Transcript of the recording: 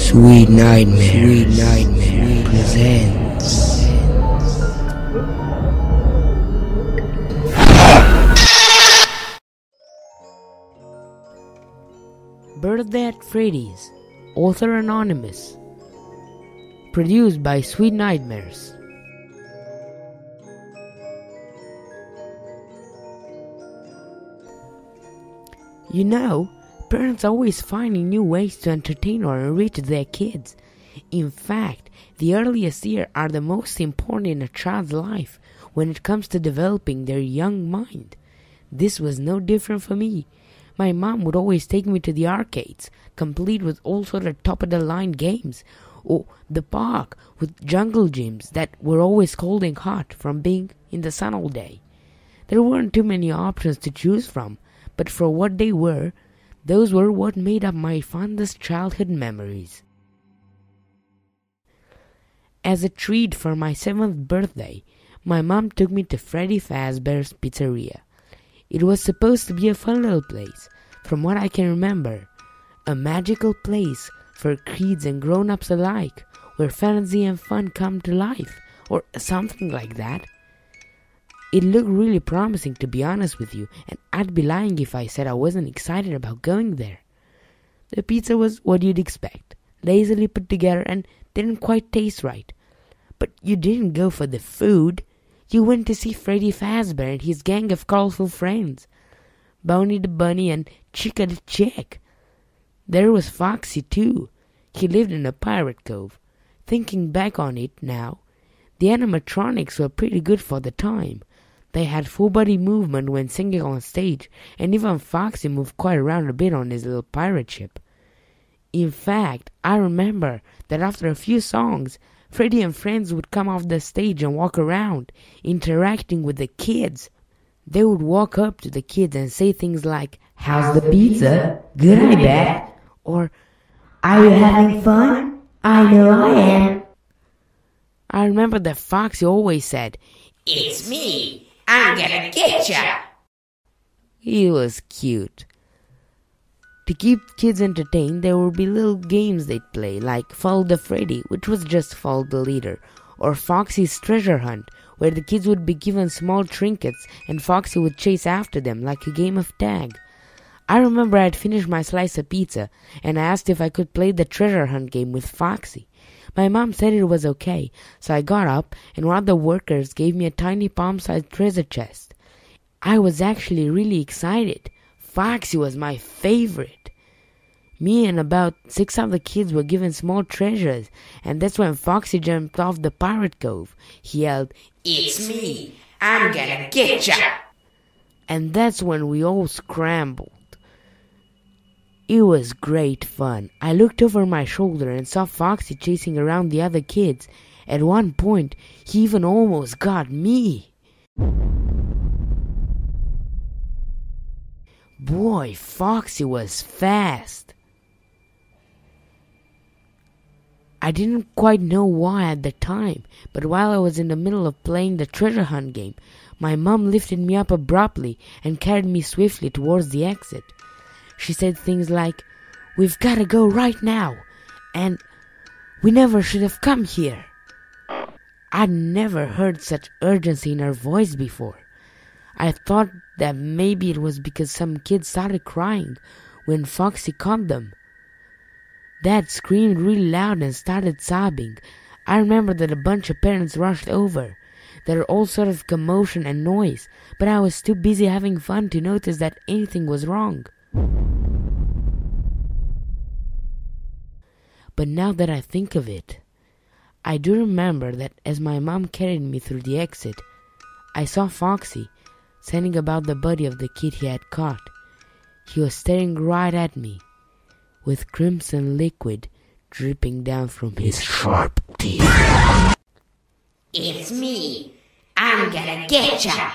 Sweet Nightmare presents Birthday at Freddy's, author anonymous, produced by Sweet Nightmares. You know, parents are always finding new ways to entertain or enrich their kids. In fact, the earliest years are the most important in a child's life when it comes to developing their young mind. This was no different for me. My mom would always take me to the arcades, complete with all sort of top-of-the-line games, or the park with jungle gyms that were always scolding hot from being in the sun all day. There weren't too many options to choose from, but for what they were, those were what made up my fondest childhood memories. As a treat for my 7th birthday, my mom took me to Freddy Fazbear's Pizzeria. It was supposed to be a fun little place, from what I can remember. A magical place for kids and grown-ups alike, where fantasy and fun come to life, or something like that. It looked really promising, to be honest with you, and I'd be lying if I said I wasn't excited about going there. The pizza was what you'd expect, lazily put together and didn't quite taste right. But you didn't go for the food. You went to see Freddy Fazbear and his gang of colorful friends, Bounty the Bunny and Chica the Chick. There was Foxy too. He lived in a pirate cove. Thinking back on it now, the animatronics were pretty good for the time. They had full body movement when singing on stage, and even Foxy moved quite around a bit on his little pirate ship. In fact, I remember that after a few songs, Freddy and friends would come off the stage and walk around, interacting with the kids. They would walk up to the kids and say things like, "How's the pizza? Good, I bet." Or, "Are you having fun? I know I am." I remember that Foxy always said, "It's me. I'm gonna get ya." He was cute. To keep kids entertained, there would be little games they'd play, like Follow the Freddy, which was just follow the leader, or Foxy's Treasure Hunt, where the kids would be given small trinkets and Foxy would chase after them like a game of tag. I remember I had finished my slice of pizza, and I asked if I could play the Treasure Hunt game with Foxy. My mom said it was okay, so I got up and one of the workers gave me a tiny palm-sized treasure chest. I was actually really excited. Foxy was my favorite. Me and about 6 other kids were given small treasures, and that's when Foxy jumped off the pirate cove. He yelled, "It's me! I'm gonna get ya!" And that's when we all scrambled. It was great fun. I looked over my shoulder and saw Foxy chasing around the other kids. At one point, he even almost got me. Boy, Foxy was fast. I didn't quite know why at the time, but while I was in the middle of playing the treasure hunt game, my mom lifted me up abruptly and carried me swiftly towards the exit. She said things like, "We've got to go right now," and "We never should have come here." I'd never heard such urgency in her voice before. I thought that maybe it was because some kids started crying when Foxy caught them. Dad screamed really loud and started sobbing. I remember that a bunch of parents rushed over. There were all sorts of commotion and noise, but I was too busy having fun to notice that anything was wrong. But now that I think of it, I do remember that as my mom carried me through the exit, I saw Foxy standing about the body of the kid he had caught. He was staring right at me, with crimson liquid dripping down from his sharp teeth. "It's me. I'm gonna get ya!"